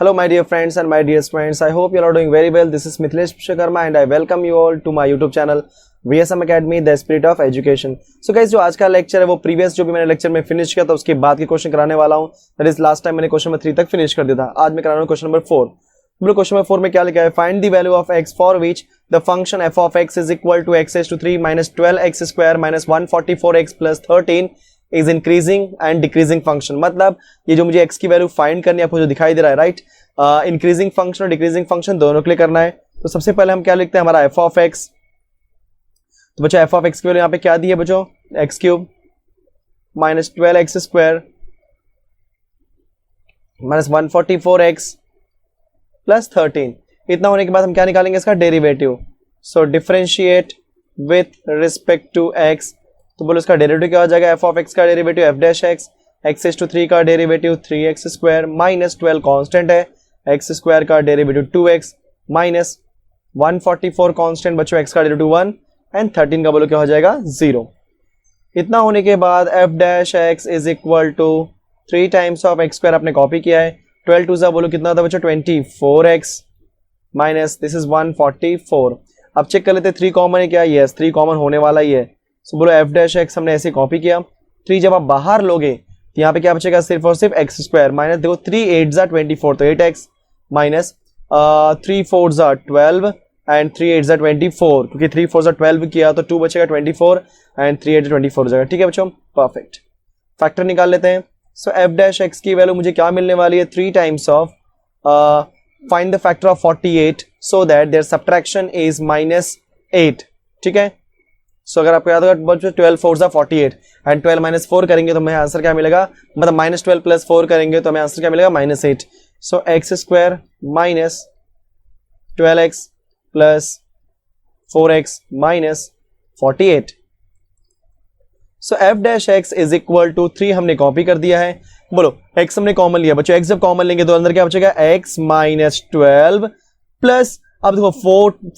Hello my dear friends and my dear friends, I hope you are doing very well. This is Mithilesh Vishwakarma and I welcome you all to my YouTube channel VSM Academy, The Spirit of Education. So guys, जो आज का lecture है वो previous जो भी मैंने lecture में finish किया था उसके बाद के क्वेश्चन कराने वाला हूँ. दैट इज लास्ट टाइम मैंने क्वेश्चन नंबर 3 तक फिनिश कर दिया था. आज मैं करा रहा हूँ क्वेश्चन नंबर 4. क्वेश्चन नंबर 4 में क्या लिखा है? Find the value of x for which the function f of x is equal to x to 3 minus 12x square minus 144x plus 13 is increasing and decreasing function. मतलब ये जो मुझे x की value find करनी है आपको जो दिखाई दे रहा है, राइट, इंक्रीजिंग फंक्शन और डिक्रीजिंग फंक्शन दोनों के लिए करना है. तो सबसे पहले हम क्या लिखते हैं, हमारा f of x. तो बच्चों f of x की वैल्यू यहाँ पे क्या दी है बच्चों? x cube minus 12x square minus 144x plus 13. इतना होने के बाद हम क्या निकालेंगे? इसका derivative. So differentiate with respect to x. तो बोलो इसका डेरिवेटिव क्या हो जाएगा? f of x का derivative f dash x, x is to 3 का derivative 3x square minus 12 constant है, x स्क्वायर का डेरिवेटिव 2x माइनस 144 कांस्टेंट बच्चों x का डेरिवेटिव 1 एंड 13 का बोलो क्या हो जाएगा? 0. इतना होने के बाद f dash x is equal to 3 times of x square आपने कॉपी किया है. 12 टू सा बोलो कितना था बच्चों? 24x minus this is 144. अब चेक कर लेते 3 कॉमन है क्या? यस 3 कॉमन होने वाला ही है. सो बोलो f डैश x हमने ऐसे कॉपी किया. 3 जब आप बाहर लोगे तो यहाँ पे क्या बचेगा? सिर्फ और सिर्फ x स्क्वायर माइनस देखो 3 8 जा 24 तो 8x माइनस 3 4 जा 12 एंड 3 8 जा 24 क्योंकि 3 4 जा 12 किया तो 2 बचेगा 24 एंड 3 8 24 हो जाएगा. ठीक है बच्चों, परफेक्ट. फैक्टर निकाल लेते हैं. सो f डैश x की वैल्यू मुझे क्या मिलने वाली है? 3 times of find the factor of 48 so that their subtraction is minus 8. ठीक है, सो अगर आपको याद होगा 12 4 जा 48 एंड 12 माइनस 4 करेंगे तो हमें आंसर क्या मिलेगा? मतलब माइनस 12 प्लस 4 करेंगे तो हमें आंसर क्या मिलेगा? Minus 8. So x square minus 12x plus 4x minus 48. So f dash x is equal to 3 हमने कॉपी कर दिया है. बोलो x हमने कॉमन लिया बच्चों, x जब कॉमन लेंगे तो अंदर क्या बचेगा? x माइनस 12 प्लस अब देखो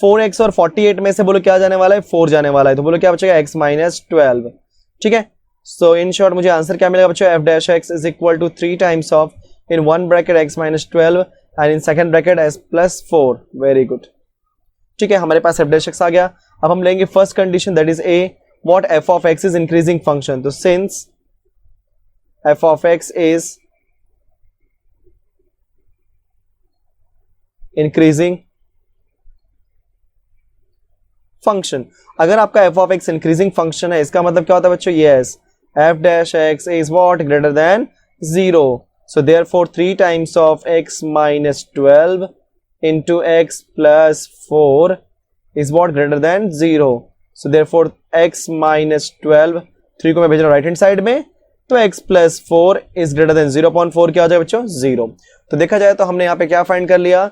4x और 48 में से बोलो क्या जाने वाला है? 4 जाने वाला है. तो बोलो क्या बचेगा? x minus 12. ठीक है, सो इन शॉर्ट मुझे आंसर क्या मिलेगा बच्चों? f dash x is equal to 3 times of in one bracket x minus 12 and in second bracket s plus 4. Very good. ठीक है, हमारे पास f डैश x आ गया. अब हम लेंगे first condition that is a what f of x is increasing function. तो since f of x is increasing function. अगर आपका f of x increasing function है इसका मतलब क्या होता है बच्चों? Yes f dash x is what? Greater than 0. So therefore 3 times of x minus 12 into x plus 4 is what? Greater than 0. So therefore x minus 12 3 को मैं भेज रहा हूं राइट हैंड साइड में तो x plus 4 is greater then 0.4 क्या हो जाएगा बच्चों? 0. तो देखा जाए तो हमने यहाँ पे क्या फाइंड कर लिया?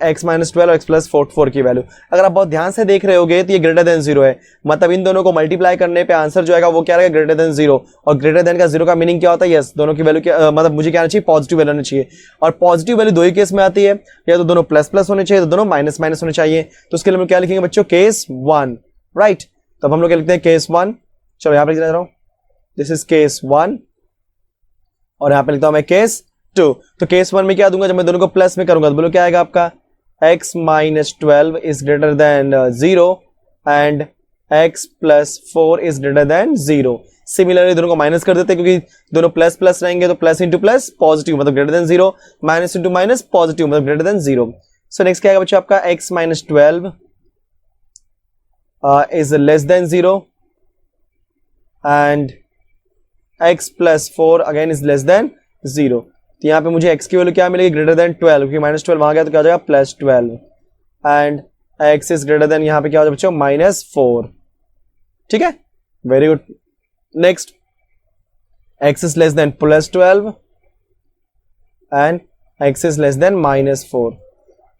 x माइनस 12 और x प्लस 4 की वैल्यू. अगर आप बहुत ध्यान से देख रहे होगे तो ये ग्रेटर देन 0 है, मतलब इन दोनों को मल्टीप्लाई करने पे आंसर जो आएगा वो क्या रहेगा? Greater than 0. और ग्रेटर देन का 0 का मीनिंग क्या होता है? यस दोनों की वैल्यू क्या मतलब मुझे क्या आना चाहिए? पॉजिटिव वैल्यू आनी चाहिए. और पॉजिटिव वैल्यू दो ही केस में आती है, या तो दोनों प्लस प्लस होने चाहिए तो दोनों माइनस माइनस होने चाहिए. तो उसके लिए हम क्या लिखेंगे बच्चों? केस 1. राइट, तो हम लोग क्या लिखते हैं? केस 1. चलो यहाँ पे लिख रहा हूं, दिस इज केस 1 और यहाँ पे लिखता हूं मैं केस 2. तो केस 1 में क्या दूंगा? जब मैं दोनों को प्लस में करूंगा तो बोलो क्या आएगा आपका? x minus 12 is greater than 0 and x plus 4 is greater than 0. Similarly दोनों को माइनस कर देते हैं क्योंकि दोनों प्लस प्लस रहेंगे तो प्लस इंटू प्लस पॉजिटिव मतलब greater than 0, minus into minus positive मतलब ग्रेटर देन 0. सो नेक्स्ट क्या आएगा बच्चों आपका? x minus 12 is less than 0 and x plus 4 again is less than 0. तो यहाँ पे मुझे x की वैल्यू क्या मिलेगी? ग्रेटर देन 12 क्योंकि माइनस 12 वहां गया तो क्या हो जाएगा? Plus 12 and x is greater then यहाँ पे क्या हो जाएगा बच्चों? माइनस 4. ठीक है, very good. Next x is less then plus 12 and x is less then minus 4.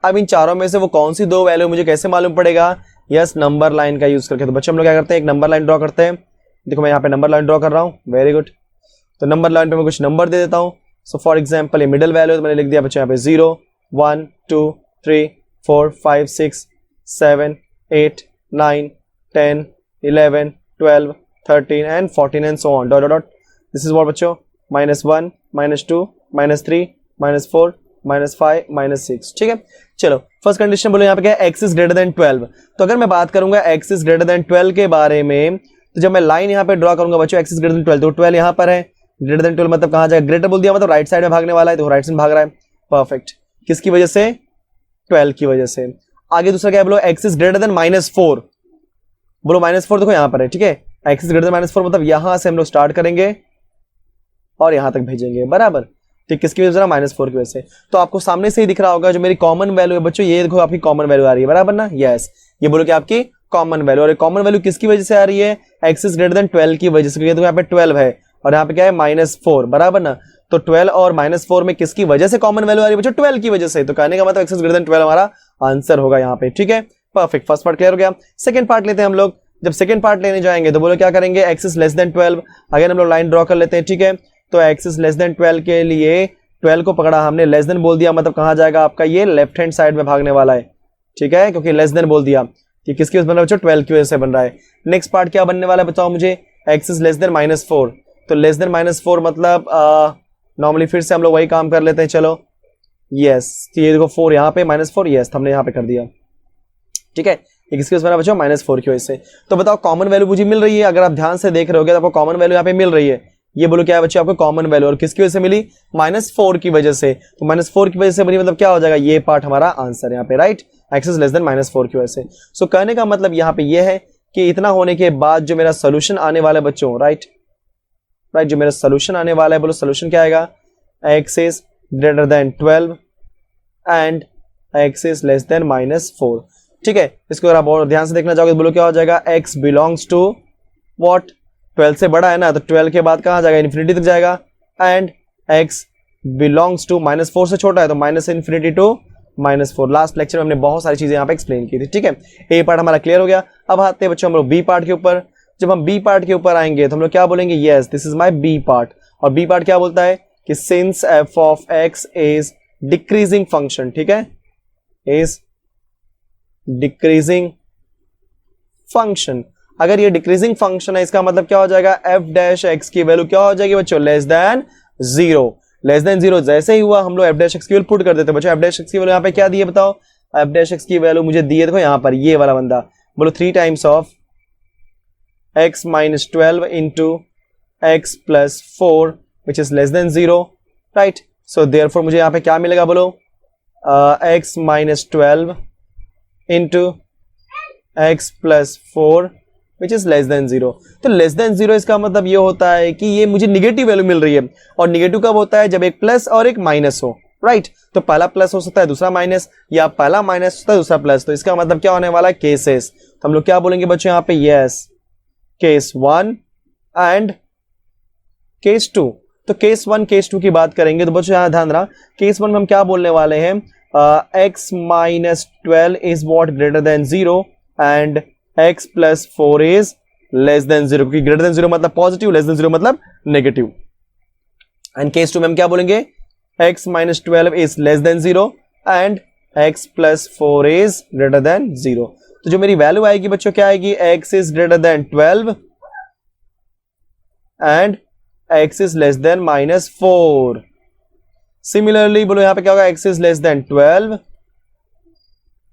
अब इन चारों में से वो कौन सी दो वैल्यू मुझे कैसे मालूम पड़ेगा? यस नंबर लाइन का यूज करके. तो बच्चों हम लोग क्या करते हैं? एक नंबर लाइन ड्रॉ करते हैं. देखो मैं यहाँ पे नंबर लाइन ड्रॉ कर रहा हूँ. Very good. तो नंबर लाइन पे मैं कुछ नंबर दे देता हूँ. सो फॉर एग्जाम्पल ये मिडिल वैल्यू तो मैंने लिख दिया बच्चों यहाँ पे 0 1 2 3 4 5 6 7 8 9 10 11 12 13 and 14 and so on dot dot. This is what बच्चों? -1 -2 -3 -4 -5 -6। ठीक है, चलो फर्स्ट कंडीशन बोलो यहाँ पे क्या है, x इज ग्रेटर देन 12। तो अगर मैं बात करूंगा x इज ग्रेटर देन 12 के बारे में, तो जब मैं लाइन यहाँ पे ड्रॉ करूंगा बच्चों x इज ग्रेटर देन 12, तो 12 यहाँ पर है, ग्रेटर देन 12 मतलब कहाँ जाएगा, ग्रेटर बोल दिया मतलब राइट साइड में भागने वाला है, तो राइट साइड में भाग रहा है। परफेक्ट, किसकी वजह से, 12 की वजह से। आगे दूसरा क्या है बोलो, x इज ग्रेटर देन -4। बोलो -4 देखो यहाँ पर है, ठीक है, x इज ग्रेटर देन -4 मतलब यहां से हम लोग स्टार्ट करेंगे और यहां तक भेजेंगे, बराबर। ठीक, किसकी वजह से, -4 की वजह से। तो आपको सामने से ही दिख रहा होगा जो मेरी कॉमन वैल्यू है बच्चों, ये देखो आपकी कॉमन वैल्यू आ रही है, बराबर ना, यस। ये बोलो कि आपकी कॉमन वैल्यू, और कॉमन वैल्यू किसकी वजह से आ रही है, x इज ग्रेटर देन 12 की वजह से, क्योंकि देखो यहाँ पे 12 है और यहाँ पे क्या है -4, बराबर ना। तो 12 और -4 में किसकी वजह से कॉमन वैल्यू आ रही है बच्चों, 12 की वजह से। तो कहने का मतलब x इज ग्रेटर देन 12 हमारा आंसर होगा यहाँ पे। ठीक है, परफेक्ट, फर्स्ट पार्ट क्लियर हो गया। सेकंड पार्ट लेते हैं हम लोग। जब सेकंड पार्ट लेने जाएंगे तो बोलो क्या करेंगे, x is less then 12। Again हम लोग लाइन ड्रॉ कर लेते हैं, ठीक है। तो x इज लेस देन 12 के लिए 12 को पकड़ा हमने, लेस देन बोल दिया मतलब कहां जाएगा आपका, ये लेफ्ट हैंड साइड में भागने वाला है। ठीक है, क्योंकि लेस देन बोल दिया, ये किसकी वजह से बन रहा है बच्चों, 12 की वजह से बन रहा है। नेक्स्ट पार्ट क्या बनने वाला है बताओ मुझे, x इज लेस देन -4। तो लेस देन -4 मतलब नॉर्मली फिर से हम लोग वही काम कर लेते हैं, चलो यस। ये देखो 4 यहाँ पे, -4, यस हमने यहाँ पे कर दिया। ठीक है, ये किसकी वजह से बना बच्चों, -4 की वजह से। तो बताओ कॉमन वैल्यू मुझे मिल रही है, अगर आप ध्यान से देख रहे होगे तो आपको कॉमन वैल्यू यहाँ पे मिल रही है। ये बोलो क्या है बच्चों, आपको कॉमन वैल्यू, और किसकी वजह से मिली, -4 की वजह से। तो -4 की वजह से बनी मतलब क्या हो जाएगा, ये पार्ट हमारा आंसर यहाँ पे, right, x is less then -4 की वजह से। सो कहने का मतलब यहाँ पे ये है कि इतना होने के बाद जो मेरा सोल्यूशन आने वाला है बच्चों, राइट, जो मेरा सोल्यूशन आने वाला है, बोलो सोल्यूशन क्या आएगा, x is greater then 12 and x is less then -4। ठीक है, इसको अगर आप और ध्यान से देखना चाहोगे तो बोलो क्या हो जाएगा, x बिलोंग्स टू व्हाट, 12 से बड़ा है ना, तो 12 के बाद कहां जाएगा, इन्फिनिटी तक जाएगा। एंड x बिलोंग्स टू -4 से छोटा है, तो -∞ टू -4। लास्ट लेक्चर में हमने बहुत सारी चीजें यहाँ पे एक्सप्लेन की थी। ठीक है, ए पार्ट हमारा क्लियर हो गया। अब आते हैं बच्चों हम लोग बी पार्ट के ऊपर। जब हम बी पार्ट के ऊपर आएंगे तो हम लोग क्या बोलेंगे, yes this is my B part. और बी पार्ट क्या बोलता है कि since f of x is decreasing function, ठीक है, इज डिक्रीजिंग फंक्शन। अगर ये डिक्रीजिंग फंक्शन है, इसका मतलब क्या हो जाएगा, f डैश x की वैल्यू क्या हो जाएगी बच्चों, लेस देन 0। लेस देन 0 जैसे ही हुआ हम लोग f डैश x की वैल्यू पुट कर देते हैं बच्चों। f डैश x की वैल्यू यहाँ पे क्या दी है बताओ, f डैश x की वैल्यू मुझे दी है, देखो यहाँ पर ये वाला बंदा, बोलो 3 times of x minus 12 into x plus 4 which is less than 0, right. So therefore मुझे यहाँ पे क्या मिलेगा बोलो, x minus 12 into x plus 4 which is less than 0। तो लेस देन 0 इसका मतलब ये होता है कि ये मुझे निगेटिव वैल्यू मिल रही है, और निगेटिव कब होता है, जब एक प्लस और एक माइनस हो, राइट। तो पहला प्लस हो सकता है दूसरा माइनस, या पहला माइनस हो सकता है दूसरा प्लस। तो इसका मतलब क्या होने वाला है, केसेस। तो हम लोग क्या बोलेंगे बच्चों यहाँ पे, यस केस 1 एंड केस 2। तो केस 1 केस 2 की बात करेंगे तो बच्चों यहाँ ध्यान रहा, केस 1 में हम क्या बोलने वाले हैं, x minus 12 is what greater than 0 and x plus 4 is less than 0, क्योंकि ग्रेटर देन 0 मतलब पॉजिटिव, लेस देन 0 मतलब नेगेटिव। एंड केस 2 में हम क्या बोलेंगे, x minus 12 is less than 0 and x plus 4 is greater than 0। तो जो मेरी वैल्यू आएगी बच्चों क्या आएगी, x is greater then 12 and x is less then -4। Similarly बोलो यहाँ पे क्या होगा, x is less then 12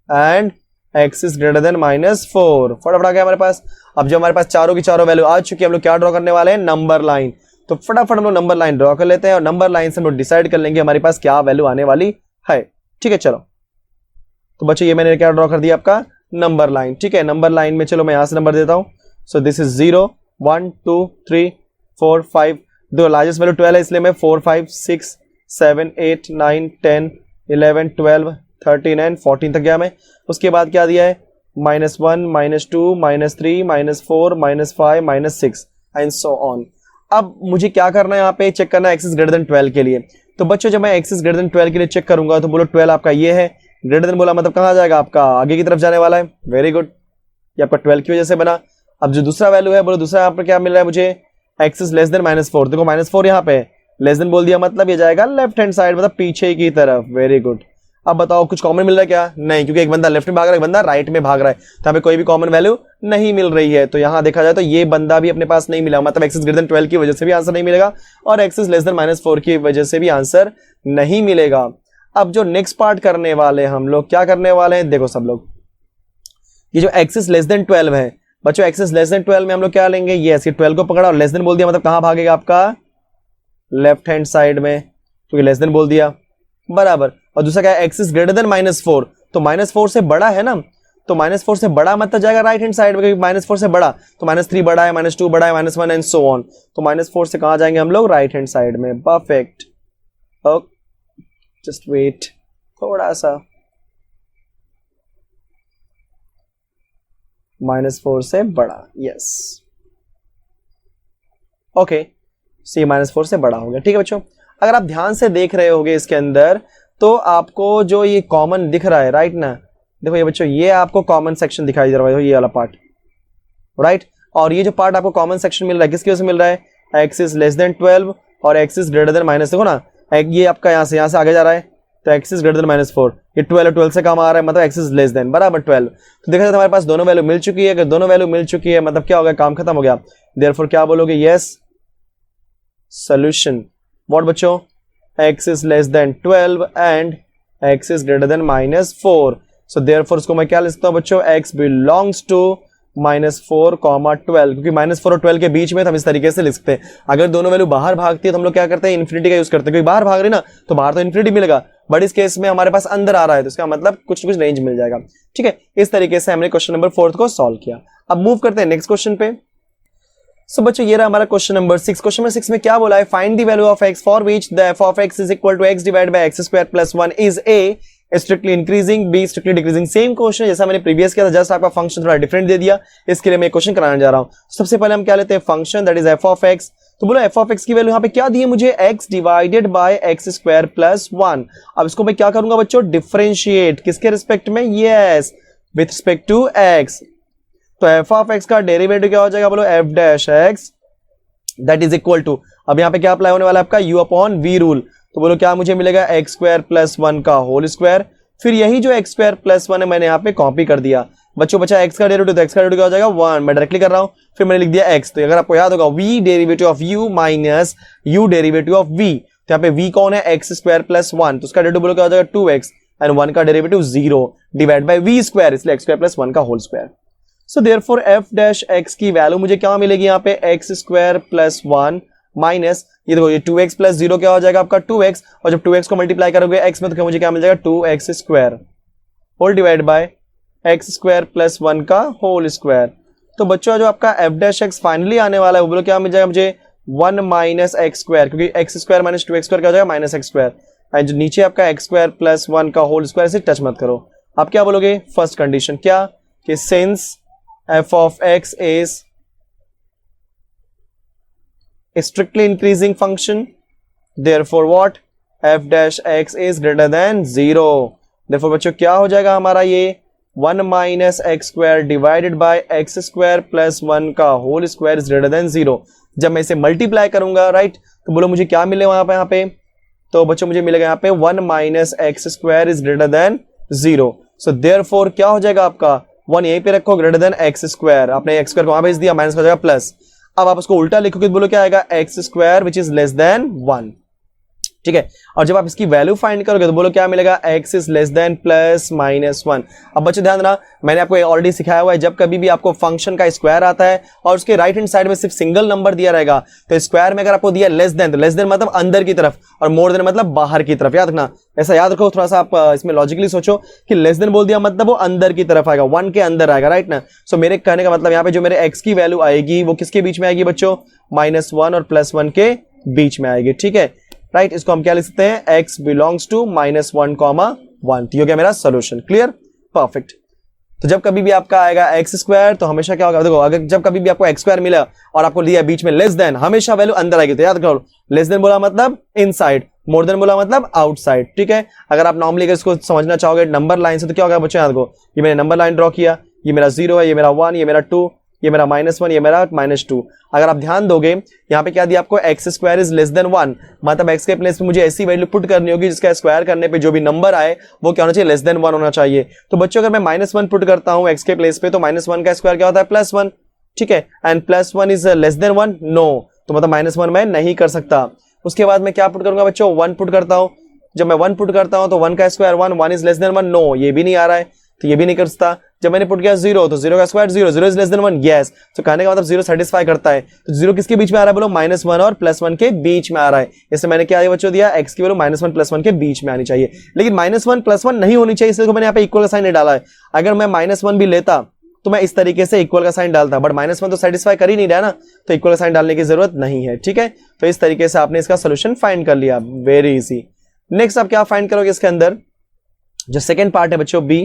and x is greater then -4। फटाफट आ गया हमारे पास। अब जो हमारे पास चारों की चारों वैल्यू आ चुकी है, हम लोग क्या ड्रॉ करने वाले हैं, नंबर लाइन। तो फटाफट हम लोग नंबर लाइन ड्रॉ कर लेते हैं, और नंबर लाइन से हम लोग डिसाइड कर लेंगे हमारे पास क्या वैल्यू आने वाली है। ठीक है, चलो तो बच्चों ये मैंने क्या ड्रॉ कर दिया, आपका नंबर लाइन। ठीक है, नंबर लाइन में चलो मैं यहां से नंबर देता हूं। So this is 0 1 2 3 4 5। दो लार्जेस्ट वैल्यू 12 है, इसलिए मैं 4 5 6 7 8 9 10 11 12 13 एंड 14 तक गया मैं। उसके बाद क्या दिया है, -1 -2 -3 -4 -5 -6 एंड सो ऑन। अब मुझे क्या करना है, यहाँ पे चेक करना है x इज ग्रेटर देन 12 के लिए। तो बच्चों जब मैं x इज ग्रेटर देन 12 के लिए चेक करूंगा तो बोलो 12 आपका ये है, ग्रेटर देन बोला मतलब कहां जाएगा, आपका आगे की तरफ जाने वाला है। वेरी गुड, ये आपका 12 की वजह से बना। अब जो दूसरा वैल्यू है, बोलो दूसरा यहाँ पर क्या मिल रहा है मुझे, x इज लेस देन -4। देखो -4 यहाँ पे लेस देन बोल दिया मतलब ये जाएगा लेफ्ट हैंड साइड, मतलब पीछे की तरफ। Very good. अब बताओ कुछ कॉमन मिल रहा है क्या, नहीं, क्योंकि एक बंदा लेफ्ट में भाग रहा है, एक बंदा राइट में भाग रहा है, तो हमें कोई भी कॉमन वैल्यू नहीं मिल रही है। तो यहां देखा जाए तो ये बंदा भी अपने पास नहीं मिला, मतलब x इज ग्रेटर देन 12 की वजह से भी आंसर नहीं मिलेगा, और x इज लेस देन -4 की वजह से भी आंसर नहीं मिलेगा। अब जो नेक्स्ट पार्ट करने वाले हम लोग क्या करने वाले हैं, देखो सब लोग, ये जो x इज लेस देन 12 है बच्चों, x इज लेस देन 12 में हम लोग क्या लेंगे, ये 12 को पकड़ा और लेस देन बोल दिया, मतलब कहां भागेगा आपका लेफ्ट हैंड साइड में, क्योंकि लेस देन बोल दिया बराबर। और दूसरा क्या है, x इज ग्रेटर देन -4, तो -4 से बड़ा है ना, तो -4 से बड़ा मतलब जाएगा राइट हैंड साइड में, क्योंकि -4 से बड़ा तो -3 बड़ा है, -2 बड़ा है, -1 एंड सो ऑन, तो -4 से कहां जाएंगे हम लोग, राइट हैंड साइड में। परफेक्ट। जस्ट वेट थोड़ा सा, -4 से बड़ा, यस ओके, सी -4 से बड़ा हो गया। ठीक है बच्चों, अगर आप ध्यान से देख रहे होगे इसके अंदर तो आपको जो ये कॉमन दिख रहा है राइट ना, देखो ये बच्चों ये आपको कॉमन सेक्शन दिखाई दे रहा है, ये वाला पार्ट राइट, और ये जो पार्ट आपको कॉमन सेक्शन मिल रहा है किसकी वजह से मिल रहा है, x इज लेस देन 12 और x is greater then minus, देखो ना ये आपका यहाँ से आगे जा रहा है, तो x इज ग्रेटर देन -4, ये 12 से कम आ रहा है, मतलब x इज लेस देन बराबर 12। तो देखा जाए हमारे पास दोनों वैल्यू मिल चुकी है, अगर दोनों वैल्यू मिल चुकी है मतलब क्या हो गया, काम खत्म हो गया। देयरफॉर क्या बोलोगे, यस सॉल्यूशन। व्हाट बच्चों, x is less then 12 and x is greater then -4, so therefore उसको मैं क्या लिख सकता हूं बच्चों, x बिलोंग्स टू -4, 12, क्योंकि -4 और 12 के बीच में हम इस तरीके से लिख सकते हैं। अगर दोनों वैल्यू बाहर भागती है तो हम लोग क्या करते हैं, इन्फिनिटी का यूज करते हैं, क्योंकि बाहर भाग रही ना तो बाहर तो इन्फिनिटी मिलेगा, बट इस केस में हमारे पास अंदर आ रहा है तो इसका मतलब कुछ ना कुछ रेंज मिल जाएगा। ठीक है, इस तरीके से हमने क्वेश्चन नंबर 4 को सॉल्व किया। अब मूव करते हैं नेक्स्ट क्वेश्चन पे। सो बच्चों ये रहा हमारा क्वेश्चन नंबर 6। क्वेश्चन नंबर 6 में क्या बोला है, find the value of x for which the f of x is equal to x divided by x² plus 1 is a strictly increasing, B strictly decreasing. Same question जैसा मैंने previous किया था, just आपका function थोड़ा different दे दिया, इसके लिए मैं क्वेश्चन कराने जा रहा हूं। सबसे पहले हम क्या लेते हैं, function that is f of x। तो बोलो f ऑफ x की वैल्यू यहां पे क्या दी है मुझे, x divided by x² plus 1। अब इसको मैं क्या करूंगा बच्चों, डिफरेंशिएट, किसके रिस्पेक्ट में, yes with respect to x। तो f ऑफ x का डेरिवेटिव क्या हो जाएगा, बोलो f dash x that is equal to, अब यहाँ पे क्या अप्लाई होने वाला है आपका u अपॉन v रूल। तो बोलो क्या मुझे मिलेगा, x² प्लस 1 का होल स्क्वायर, फिर यही जो x² प्लस 1 है मैंने यहाँ पे कॉपी कर दिया बच्चों, बचा x का डेरिवेटिव, तो x का डेरिवेटिव क्या हो जाएगा 1, मैं डायरेक्टली कर रहा हूँ, फिर मैंने लिख दिया x। तो अगर आपको याद होगा v derivative of u minus u derivative of v, तो यहाँ पे v कौन है, x² प्लस 1, तो उसका डेरिवेटिव बोलो क्या हो जाएगा 2x एंड 1 का डेरिवेटिव 0 डिवाइड बाय v², इसलिए x² प्लस 1 का whole square. So therefore f dash x की वैल्यू मुझे क्या मिलेगी यहाँ पे, x² प्लस 1 माइनस ये देखो ये 2x प्लस 0 क्या हो जाएगा आपका 2x, और जब 2x को मल्टीप्लाई करोगे x में तो मुझे क्या मिल जाएगा 2x² whole divide by x² plus 1 का होल स्क्वायर। तो बच्चों जो आपका f डैश x फाइनली आने वाला है वो बोलो क्या मिल जाएगा मुझे 1 माइनस x², क्योंकि x² माइनस 2x² क्या हो जाएगा -x², एंड जो नीचे आपका x² प्लस 1 का होल स्क्वायर से टच मत करो। आप क्या बोलोगे, फर्स्ट कंडीशन क्या, कि since f of x is a strictly increasing function, therefore what, f dash x is greater than 0। therefore बच्चों क्या हो जाएगा हमारा ये 1 minus x² divided by x² plus 1 का whole square is greater than 0। जब मैं इसे मल्टीप्लाई करूंगा राइट, तो बोलो मुझे क्या मिले वहां पे, यहाँ पे तो बच्चों मुझे मिलेगा यहाँ पे 1 minus x² is greater than 0। So therefore क्या हो जाएगा आपका 1 यहीं पे रखो, ग्रेटर देन x², आपने x² को वहां भेज दिया, माइनस हो जाएगा प्लस। अब आप उसको उल्टा लिखोगे तो बोलो क्या आएगा, x² which is less than 1। ठीक है, और जब आप इसकी वैल्यू फाइंड करोगे तो बोलो क्या मिलेगा, x is less then plus -1। अब बच्चों ध्यान देना, मैंने आपको ऑलरेडी सिखाया हुआ है, जब कभी भी आपको फंक्शन का स्क्वायर आता है और उसके राइट हैंड साइड में सिर्फ सिंगल नंबर दिया रहेगा, तो स्क्वायर में अगर आपको दिया लेस देन, तो लेस देन मतलब अंदर की तरफ और मोर देन मतलब बाहर की तरफ, याद रखना, ऐसा याद रखो। थोड़ा सा आप इसमें लॉजिकली सोचो कि लेस देन बोल दिया मतलब वो अंदर की तरफ आएगा, 1 के अंदर आएगा, राइट ना। सो मेरे कहने का मतलब यहाँ पे जो मेरे x की वैल्यू आएगी वो किसके बीच में आएगी बच्चों, -1 और +1 के बीच में आएगी। ठीक है राइट, इसको हम क्या लिख सकते हैं, x बिलोंग्स टू -1, 1। तो ये हो गया मेरा सोल्यूशन, क्लियर, परफेक्ट। तो जब कभी भी आपका आएगा x² तो हमेशा क्या होगा, देखो अगर जब कभी भी आपको x² मिला और आपको दिया बीच में लेस देन, हमेशा वैल्यू अंदर आएगी। तो याद करो, लेस देन बोला मतलब इनसाइड, मोर देन बोला मतलब आउटसाइड। ठीक है, अगर आप नॉर्मली अगर इसको समझना चाहोगे नंबर लाइन से तो क्या होगा बच्चों, याद रखो ये मैंने नंबर लाइन ड्रॉ किया, ये मेरा 0 है, ये मेरा 1, ये मेरा 2, ये मेरा -1, ये मेरा -2। अगर आप ध्यान दोगे यहाँ पे क्या दिया आपको, x² इज लेस देन 1, मतलब x के प्लेस पे मुझे ऐसी वैल्यू पुट करनी होगी जिसका स्क्वायर करने पे जो भी नंबर आए वो क्या होना चाहिए, लेस देन 1 होना चाहिए। तो बच्चों अगर मैं -1 पुट करता हूँ x के प्लेस पे तो -1 का स्क्वायर क्या होता है, +1। ठीक है, and +1 is less than 1, no, तो मतलब -1 मैं नहीं कर सकता। उसके बाद मैं क्या पुट करूंगा बच्चों, 1 पुट करता हूँ, जब मैं 1 पुट करता हूं तो 1 का square 1, 1 is less than 1, no ये भी नहीं आ रहा है, तो ये भी नहीं कर सकता। जब मैंने पुट किया 0 तो 0 का square 0, 0 is less than 1, yes. तो कहने का मतलब 0 सेटिस्फाई करता है। तो 0 किसके बीच में आ रहा है बोलो, -1 और +1 के बीच में आ रहा है। इससे मैंने क्या बच्चों दिया, x की वैल्यू -1 +1 के बीच में आनी चाहिए, लेकिन -1 +1 नहीं होनी चाहिए, इसलिए मैंने यहाँ पे इक्वल का साइन नहीं डाला है। अगर मैं -1 भी लेता तो मैं इस तरीके से इक्वल का साइन डालता, बट -1 तो सेटिस्फाई कर ही नहीं रहा ना, तो इक्वल का साइन डालने की जरूरत नहीं है। ठीक है, तो इस तरीके से आपने इसका सोल्यूशन फाइंड कर लिया, वेरी इजी। नेक्स्ट आप क्या फाइंड करोगे इसके अंदर, जो सेकेंड पार्ट है बच्चों B,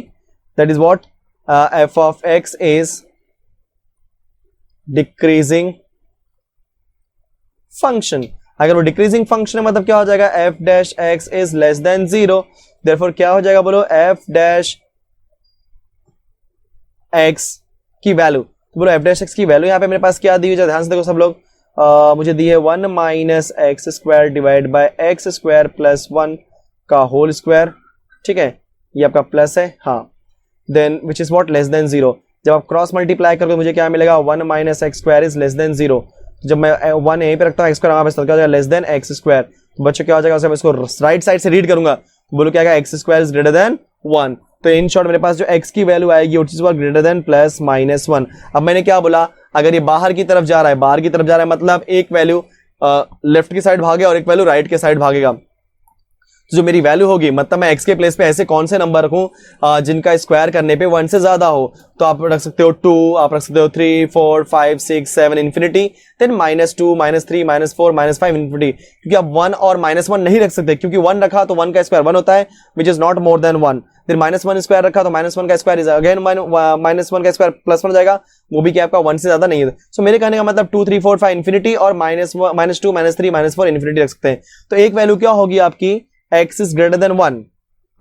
that is what, f of x is decreasing function। अगर वो डिक्रीजिंग फंक्शन है मतलब क्या हो जाएगा, f dash x is less than 0, therefore क्या हो जाएगा बोलो, f dash x की वैल्यू, तो बोलो f dash x की वैल्यू यहाँ पे मेरे पास क्या दी हुई है, ध्यान से देखो सब लोग, मुझे दी है 1 - x square divide by x square plus 1 का होल स्क्वायर। ठीक है, ये आपका प्लस है, हाँ, then which is what less than 0। जब आप क्रॉस मल्टीप्लाई करोगे मुझे क्या मिलेगा, 1 - x square is less than 0। जब मैं 1 यहीं पे रखता हूँ, x स्क्वायर वहां पे क्या हो जाएगा, लेस देन x स्क्वायर। तो बच्चों क्या हो जाएगा, मैं इसको राइट साइड से रीड करूंगा, बोलो क्या आएगा, x square is greater then 1। तो इन शॉर्ट मेरे पास जो x की वैल्यू आएगी विच is what greater than plus -1। अब मैंने क्या बोला, अगर ये बाहर की तरफ जा रहा है, बाहर की तरफ जा रहा है मतलब एक वैल्यू लेफ्ट की साइड भागे और एक वैल्यू राइट के साइड भागेगा। तो जो मेरी वैल्यू होगी, मतलब मैं x के प्लेस पे ऐसे कौन से नंबर रखूं जिनका स्क्वायर करने पे 1 से ज्यादा हो, तो आप रख सकते हो 2, आप रख सकते हो 3, 4, 5, 6, 7 इन्फिनिटी, देन -2, -3, -4, -5 इन्फिनिटी। क्योंकि आप 1 और -1 नहीं रख सकते, क्योंकि 1 रखा तो 1 का स्क्वायर 1 होता है, which is not more than 1। फिर -1 स्क्वायर रखा तो -1 का स्क्वायर इज अगेन -1 का स्क्वायर प्लस 1 हो जाएगा, वो भी क्या आपका 1 से ज्यादा नहीं है। सो मेरे कहने का मतलब 2, 3, 4, 5 इन्फिनिटी और -2, -3, -4 इन्फिनिटी रख सकते हैं। तो एक वैल्यू क्या होगी आपकी, x is greater then 1,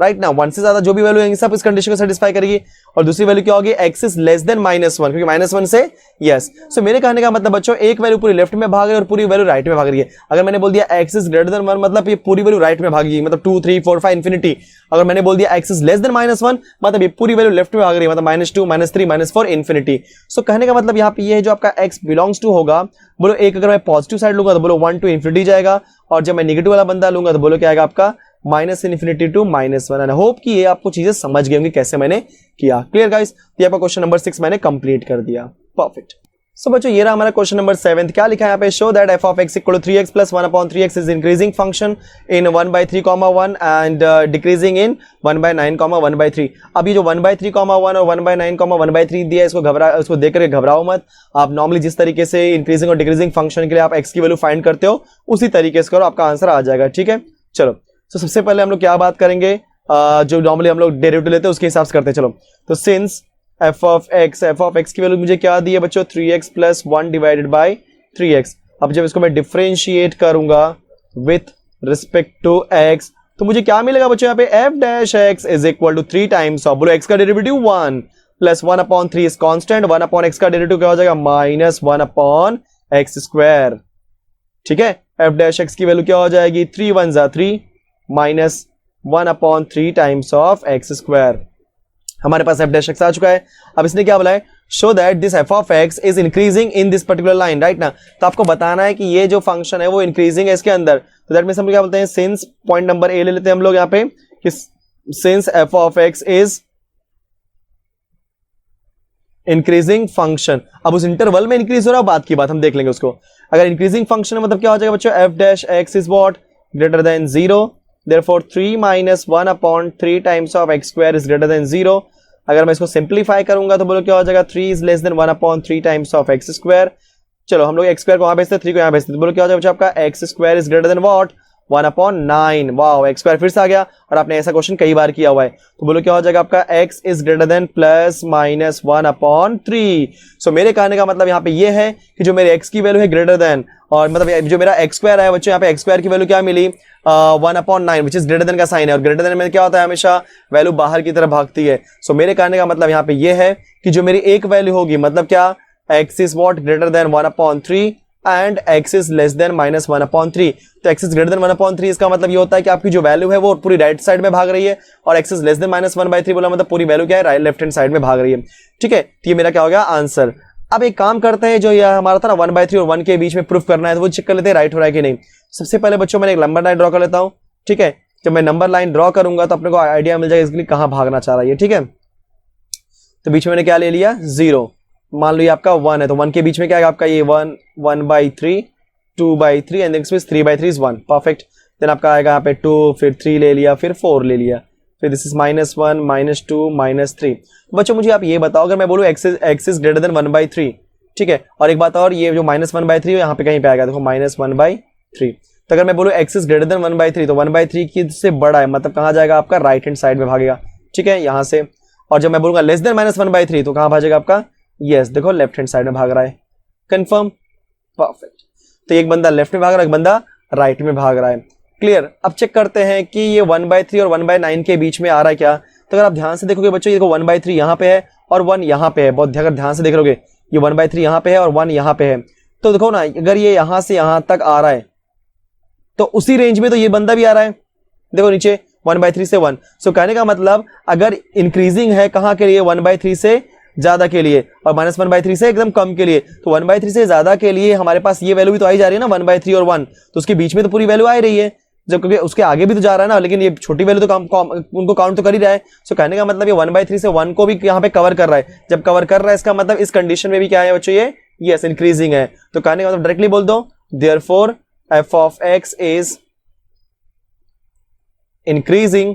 right ना, 1 से ज्यादा जो भी वैल्यू है सब इस कंडीशन को सेटिस्फाई करेगी। और दूसरी वैल्यू क्या होगी, x इज लेस देन -1, क्योंकि -1 से यस। सो मेरे कहने का मतलब बच्चों एक वैल्यू पूरी लेफ्ट में भाग रही है और पूरी वैल्यू राइट में भाग रही है। अगर मैंने बोल दिया x इज ग्रेटर देन 1 मतलब ये पूरी वैल्यू राइट में भागेगी, मतलब 2, 3, 4, 5 इन्फिनिटी। अगर मैंने बोल दिया x इज लेस देन -1 मतलब ये पूरी वैल्यू लेफ्ट में भाग रही है, मतलब -2, -3, -4 इन्फिनिटी। सो कहने का मतलब यहाँ पे ये है जो आपका x बिलोंग्स टू होगा, बोलो एक अगर मैं पॉजिटिव साइड लूंगा तो बोलो 1 to इन्फिनिटी जाएगा, और जब मैं नेगेटिव वाला बंदा लूंगा तो बोलो क्या आएगा आपका -इन्फिनिटी टू -1। एंड होप कि ये आपको चीजें समझ गए होंगी कैसे मैंने किया। क्लियर गाइस, ये आपका क्वेश्चन नंबर 6 मैंने कंप्लीट कर दिया, परफेक्ट। सो बच्चों ये रहा हमारा क्वेश्चन नंबर 7। क्या लिखा है यहाँ पे, show that f of x equal to 3x plus 1/3x is increasing function in 1/3, and decreasing in 1/9, 1/3। अब ये जो 1/3, और 1/9, 1/3 दिया, इसको देख करके घबराओ मत। आप नॉर्मली जिस तरीके से इंक्रीजिंग और डिक्रीजिंग फंक्शन के लिए आप x की वैल्यू फाइंड करते हो उसी तरीके से करो, आपका आंसर आ जाएगा। ठीक है, चलो। तो सबसे पहले हम लोग क्या बात करेंगे, जो नॉर्मली हम लोग डेरिवेटिव लेते हैं उसके हिसाब से करते हैं। चलो, तो सिंस f of x की वैल्यू मुझे क्या दी है बच्चों, 3x plus 1 divided by 3x। अब जब इसको मैं डिफरेंशिएट करूंगा विथ रिस्पेक्ट टू x तो मुझे क्या मिलेगा बच्चों, यहाँ पे f dash x is equal to 3 times of, बोलो x का derivative 1 plus 1/3 is constant, 1/x का डेरिवेटिव क्या हो जाएगा, -1/x स्क्वायर। ठीक है, f डैश x की वैल्यू क्या हो जाएगी, 3 1 जा 3 -1/3 टाइम्स ऑफ x स्क्वायर। हमारे पास f डैश x आ चुका है। अब इसने क्या बोला है, show that this f of x is increasing in this particular line, right ना। तो आपको बताना है कि ये जो फंक्शन है वो इंक्रीजिंग है इसके अंदर। तो दैट मींस हम क्या बोलते हैं, सिंस पॉइंट नंबर ए ले लेते हैं हम लोग यहाँ पे कि since f of x is increasing function. अब उस इंटरवल में इंक्रीज हो रहा है, बात की बात हम देख लेंगे उसको। अगर इंक्रीजिंग फंक्शन है मतलब क्या हो जाएगा बच्चों, f dash x is what greater than 0, therefore 3 - 1/3 times of x square is greater than 0। अगर मैं इसको सिंप्लीफाई करूंगा तो बोलो क्या हो जाएगा, 3 is less then 1/3 times of x square. चलो हम लोग x स्क्वायर को वहां भेजते हैं, 3 को यहां भेजते हैं, तो बोलो क्या हो जाएगा आपका x square is greater then what, 1/9। Wow, x square फिर से आ गया, और आपने ऐसा क्वेश्चन कई बार किया हुआ है। तो बोलो क्या हो जाएगा आपका x is greater then plus minus 1/3। सो मेरे कहने का मतलब यहाँ पे ये है कि जो मेरे x की वैल्यू है ग्रेटर देन, और मतलब जो मेरा x स्क्वायर है बच्चों, यहाँ पे x स्क्वायर की वैल्यू क्या मिली, 1/9 विच इज ग्रेटर देन का साइन है, और ग्रेटर देन में क्या होता है, हमेशा वैल्यू बाहर की तरफ भागती है। सो मेरे कहने का मतलब यहाँ पे ये है कि जो मेरी एक वैल्यू होगी, मतलब क्या, x is what greater than 1/3 and x is less then -1/3। तो x इज ग्रेटर देन 1/3 इसका मतलब ये होता है कि आपकी जो वैल्यू है वो पूरी राइट साइड में भाग रही है, और x इज लेस देन -1/3 बोला मतलब पूरी वैल्यू क्या है, राइट लेफ्ट हैंड साइड में भाग रही है। ठीक है, तो ये मेरा क्या हो गया आंसर। अब एक काम करते हैं, जो यह हमारा था ना 1/3 और 1 के बीच में प्रूफ करना है, तो वो चेक कर लेते हैं राइट हो रहा है कि नहीं। सबसे पहले बच्चों मैंने एक लंबा लाइन ड्रॉ कर लेता हूं। ठीक है, जब मैं नंबर लाइन ड्रॉ करूंगा तो अपने को आइडिया मिल जाएगा इसके लिए कहाँ भागना चाह रहा है, ठीक है। तो बीच में मैंने क्या ले लिया, 0। मान लो ये आपका 1 है, तो 1 के बीच में क्या है आपका, ये 1/3, 2/3 एंड नेक्स्ट में 3/3 इज 1, परफेक्ट। देन आपका आएगा यहाँ पे 2, फिर 3 ले लिया, फिर 4 ले लिया, फिर दिस इज -1, -2, -3। बच्चों मुझे आप ये बताओ, अगर मैं बोलूँ x इज ग्रेटर देन 1/3, ठीक है, और एक बात और, ये जो -1/3 यहाँ पे कहीं पे आएगा, देखो -1/3। तो अगर मैं बोलूँ x इज ग्रेटर देन 1/3, तो 1/3 की से बड़ा है, मतलब कहाँ जाएगा आपका, राइट हैंड साइड में भागेगा, ठीक है, यहाँ से। और जब मैं बोलूंगा लेस देन -1/3, तो कहाँ भागेगा आपका, यस देखो लेफ्ट हैंड साइड में भाग रहा है, कंफर्म, परफेक्ट। तो एक बंदा लेफ्ट में भाग रहा है, एक बंदा राइट में भाग रहा है, क्लियर। अब चेक करते हैं कि ये 1/3 और 1/9 के बीच में आ रहा है क्या। तो अगर आप ध्यान से देखोगे बच्चों, ये देखो 1/3 यहाँ पे है और 1 यहाँ पे है, बहुत अगर ध्यान से देख लोगे, ये 1/3 यहाँ पे है और 1 यहाँ पे है। तो देखो ना, अगर ये यहाँ से यहाँ तक आ रहा है तो उसी रेंज में तो ये बंदा भी आ रहा है, देखो नीचे 1/3 से 1। सो कहने का मतलब अगर इंक्रीजिंग है कहाँ के लिए, 1/3 से ज्यादा के लिए, और -1/3 से एकदम कम के लिए। तो 1/3 से ज्यादा के लिए हमारे पास ये वैल्यू भी तो आई जा रही है ना, 1/3 और 1, तो उसके बीच में तो पूरी वैल्यू आ रही है, जब क्योंकि उसके आगे भी तो जा रहा है ना, लेकिन ये छोटी वैल्यू तो उनको काउंट तो कर ही रहा है। सो कहने का मतलब ये 1/3 से 1 को भी यहाँ पे कवर कर रहा है। जब कवर कर रहा है इसका मतलब इस कंडीशन में भी क्या है बच्चों, ये यस इंक्रीजिंग है। तो कहने का मतलब डायरेक्टली बोल दो, therefore f of x is increasing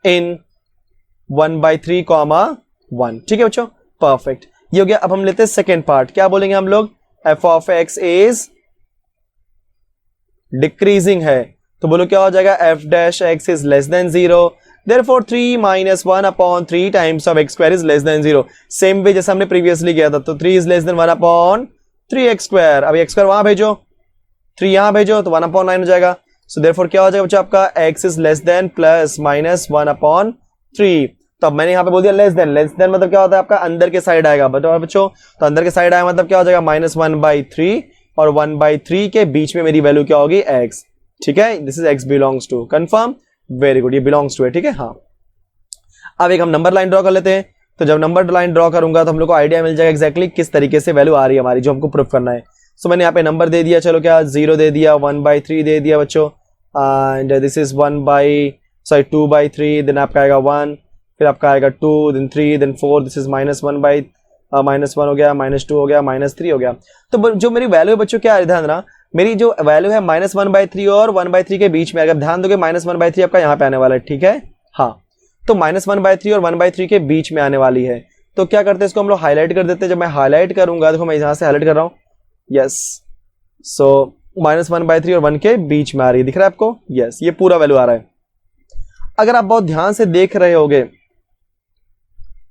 in 1/3, 1, ठीक है बच्चों, परफेक्ट। ये हो गया। अब हम लेते हैं सेकेंड पार्ट, क्या बोलेंगे हम लोग, f of x is decreasing है, तो बोलो क्या हो जाएगा, f dash x is less than 0, therefore 3 - 1/3 times of x square is less than 0। Same way जैसे हमने प्रीवियसली किया था, तो 3 is less than 1/3x square। अब x square वहां भेजो, 3 यहां भेजो, तो 1/9 हो जाएगा। सो देयरफॉर क्या हो जाएगा बच्चों आपका, x is less than plus minus 1/3। तो अब मैंने यहाँ पे बोल दिया लेस देन मतलब क्या होता है आपका, अंदर के साइड आएगा बच्चों। तो अंदर के साइड आया मतलब क्या हो जाएगा, -1/3 और 1/3 के बीच में मेरी वैल्यू क्या होगी, x, ठीक है। This is x belongs to, confirm, very good, ये बिलोंग्स टू है, ठीक है। हाँ, अब एक हम नंबर लाइन ड्रॉ कर लेते हैं। तो जब नंबर लाइन ड्रॉ करूंगा तो हम लोग को आइडिया मिल जाएगा एक्जैक्टली किस तरीके से वैल्यू आ रही है हमारी, जो हमको प्रूफ करना है। सो मैंने यहाँ पे नंबर दे दिया, चलो क्या 0 दे दिया, 1/3 दे दिया बच्चों, एंड दिस इज 2/3, देन आपका आएगा 1, फिर आपका आएगा 2, देन 3, देन 4, दिस इज -1 हो गया, -2 हो गया, -3 हो गया। तो जो मेरी वैल्यू है बच्चों क्या है, ध्यान देना, मेरी जो वैल्यू है -1/3 और 1/3 के बीच में, अगर ध्यान दोगे -1/3 आपका यहाँ पे आने वाला है, ठीक है। हाँ, तो -1/3 और 1/3 के बीच में आने वाली है। तो क्या करते हैं, इसको हम लोग हाईलाइट कर देते हैं। जब मैं हाईलाइट करूंगा, देखो मैं यहाँ से हाईलाइट कर रहा हूँ, यस। सो -1/3 और 1 के बीच में आ रही है, दिख रहा है आपको, यस, ये पूरा वैल्यू आ रहा है। अगर आप बहुत ध्यान से देख रहे होगे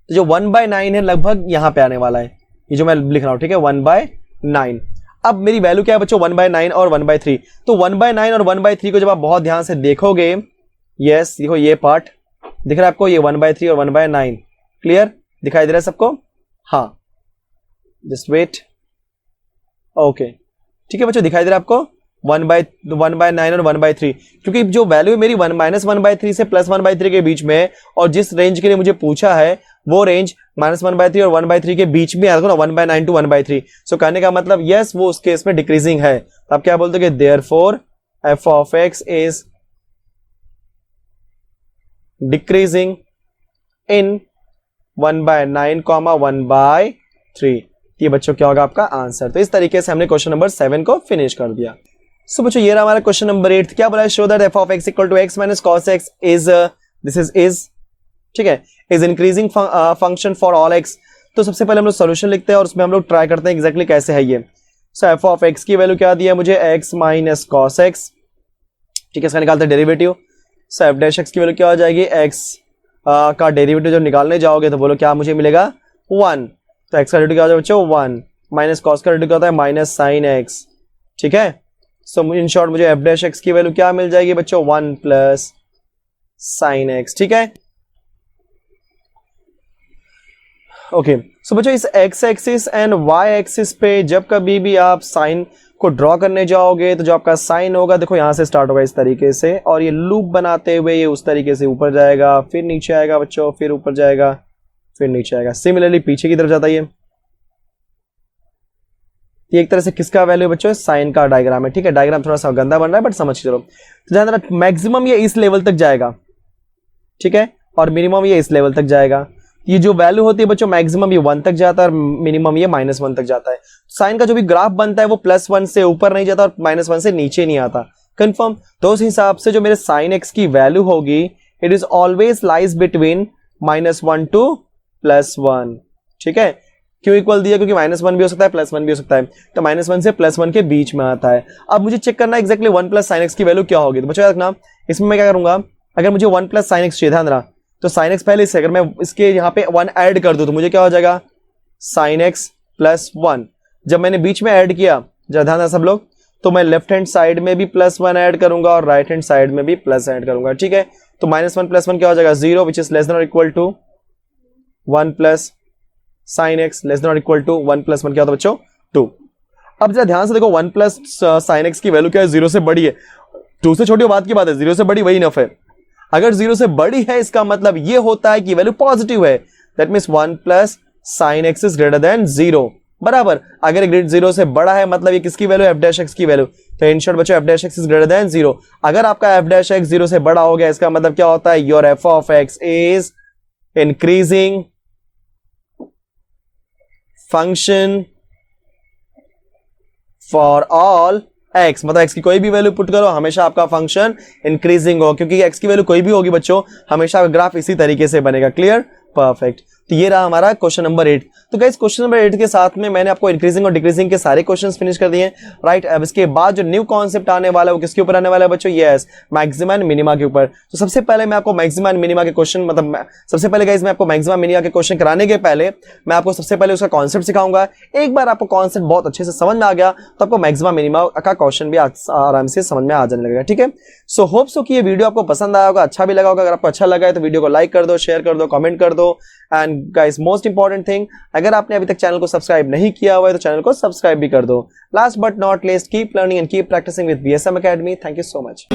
तो जो 1/9 है लगभग यहाँ पे आने वाला है, ये जो मैं लिख रहा हूँ, ठीक है, 1/9। अब मेरी वैल्यू क्या है बच्चों, 1/9 और 1/3। तो 1/9 और 1/3 को जब आप बहुत ध्यान से देखोगे, यस देखो ये पार्ट दिख रहा है आपको, ये 1/3 और 1/9, क्लियर दिखाई दे रहा है सबको, हाँ, जस्ट वेट, ओके, ठीक है बच्चों, दिखाई दे रहा है आपको 1/9 और 1/3, क्योंकि जो वैल्यू मेरी -1/3 से +1/3 के बीच में है, और जिस रेंज के लिए मुझे पूछा है वो रेंज -1/3 और 1/3 के बीच में आता है ना, 1/9 to 1/3। सो कहने का मतलब यस वो उस केस में डिक्रीजिंग है। आप क्या बोलते हो, therefore f of x is decreasing in 1/9, 1/3। ये बच्चों क्या होगा आपका आंसर। तो इस तरीके से हमने क्वेश्चन नंबर 7 को फिनिश कर दिया। सो बच्चों ये रहा हमारा क्वेश्चन नंबर 8। क्या बोला है, show that f of x equal to x minus cos x is this is ठीक है, is increasing function for all x। तो सबसे पहले हम लोग सोल्यूशन लिखते हैं और उसमें हम लोग ट्राई करते हैं एग्जैक्टली कैसे है ये। सो f of x की वैल्यू क्या दी है मुझे, x माइनस cos x, ठीक है, इसका निकालते हैं डेरिवेटिव। सो f डैश x की वैल्यू क्या हो जाएगी, x का डेरिवेटिव जब निकालने जाओगे तो बोलो क्या मुझे मिलेगा, 1। तो x का डेरिवेटिव क्या हो जाएगा बच्चों, 1 माइनस cos का डेरिवेटिव क्या होता है, माइनस साइन x, ठीक है। सो इन शॉर्ट मुझे f डैश x की वैल्यू क्या मिल जाएगी बच्चों, 1 प्लस साइन x, ठीक है। ओके, सो बच्चों इस x axis and y axis पे जब कभी भी आप साइन को ड्रॉ करने जाओगे तो जो आपका साइन होगा, देखो यहां से स्टार्ट होगा इस तरीके से, और ये लूप बनाते हुए ये उस तरीके से ऊपर जाएगा, फिर नीचे आएगा बच्चों, फिर ऊपर जाएगा, फिर नीचे आएगा। सिमिलरली पीछे की तरफ जाता है ये, ये एक तरह से किसका वैल्यू बच्चों, साइन का डायग्राम है, ठीक है। डायग्राम थोड़ा सा गंदा बन रहा है बट समझ चलो। तो ध्यान रखना मैक्सिमम ये इस लेवल तक जाएगा, ठीक है, और मिनिमम ये इस लेवल तक जाएगा। ये जो वैल्यू होती है बच्चों मैक्सिमम ये 1 तक जाता है और मिनिमम ये -1 तक जाता है। साइन का जो भी ग्राफ बनता है वो +1 से ऊपर नहीं जाता और -1 से नीचे नहीं आता, कंफर्म। तो उस हिसाब से जो मेरे साइन एक्स की वैल्यू होगी it is always lies between -1 to +1, ठीक है। क्यों इक्वल दिया, क्योंकि -1 भी हो सकता है +1 भी हो सकता है, तो -1 से +1 के बीच में आता है। अब मुझे चेक करना है एक्जैक्टली 1 + sin x की वैल्यू क्या होगी। तो बच्चों याद रखना इसमें मैं क्या करूंगा, अगर मुझे 1 + sin x चाहिए, ध्यान रहा, तो sin x पहले से अगर मैं इसके यहाँ पे 1 ऐड कर दूं तो मुझे क्या हो जाएगा, sin x + 1। जब मैंने बीच में ऐड किया, जरा ध्यान रहा सब लोग, तो मैं लेफ्ट हैंड साइड में भी +1 ऐड करूंगा और राइट हैंड साइड में भी प्लस ऐड करूंगा, ठीक है। तो -1 + 1 क्या हो जाएगा, 0 विच इज लेस देन और equal to 1 + sin x less than और इक्वल टू 1 + 1 क्या होता है बच्चों, 2। अब जरा ध्यान से देखो 1 + sin x की वैल्यू क्या है, 0 से बड़ी है, 2 से छोटी बात की बात है, 0 से बड़ी वही इनफ है। अगर 0 से बड़ी है इसका मतलब ये होता है कि वैल्यू पॉजिटिव है, that means 1 + sin x is greater than 0, बराबर। अगर ग्रेड 0 से बड़ा है मतलब ये किसकी वैल्यू, f' की वैल्यू। तो इन शॉर्ट बच्चों f' इज ग्रेटर देन 0। अगर आपका f' 0 से बड़ा हो गया इसका मतलब क्या होता है, your f of x is increasing function for all x, मतलब x की कोई भी वैल्यू पुट करो हमेशा आपका फंक्शन इंक्रीजिंग हो, क्योंकि x की वैल्यू कोई भी होगी बच्चों हमेशा ग्राफ इसी तरीके से बनेगा, क्लियर, परफेक्ट। तो ये रहा हमारा क्वेश्चन नंबर 8। तो गाइस क्वेश्चन नंबर 8 के साथ में मैंने आपको इंक्रीजिंग और डिक्रीजिंग के सारे क्वेश्चंस फिनिश कर दिए, राइट। अब इसके बाद जो न्यू कॉन्सेप्ट आने वाला है वो किसके ऊपर आने वाला है बच्चों, यस, मैक्सिमा एंड मिनिमा के ऊपर। तो सबसे पहले मैं आपको मैक्सिमा एंड मिनिमा के क्वेश्चन, मतलब सबसे पहले गाइस मैं आपको मैक्सिमा मिनिमा के क्वेश्चन कराने के पहले मैं आपको सबसे पहले उसका कॉन्सेप्ट सिखाऊंगा। एक बार आपको कॉन्सेप्ट बहुत अच्छे से समझ में आ गया तो आपको मैक्सिमा मिनिमा का क्वेश्चन भी आराम से समझ में आ जाने लगेगा, ठीक है। सो होप सो कि ये वीडियो आपको पसंद आया होगा, अच्छा भी लगा होगा। अगर आपको अच्छा लगा है तो वीडियो को लाइक कर दो, शेयर कर दो, कमेंट कर दो। And guys most important thing, अगर आपने अभी तक चैनल को सब्सक्राइब नहीं किया हुआ है तो चैनल को सब्सक्राइब भी कर दो। Last but not least, keep learning and keep practising with BSM Academy। Thank you so much.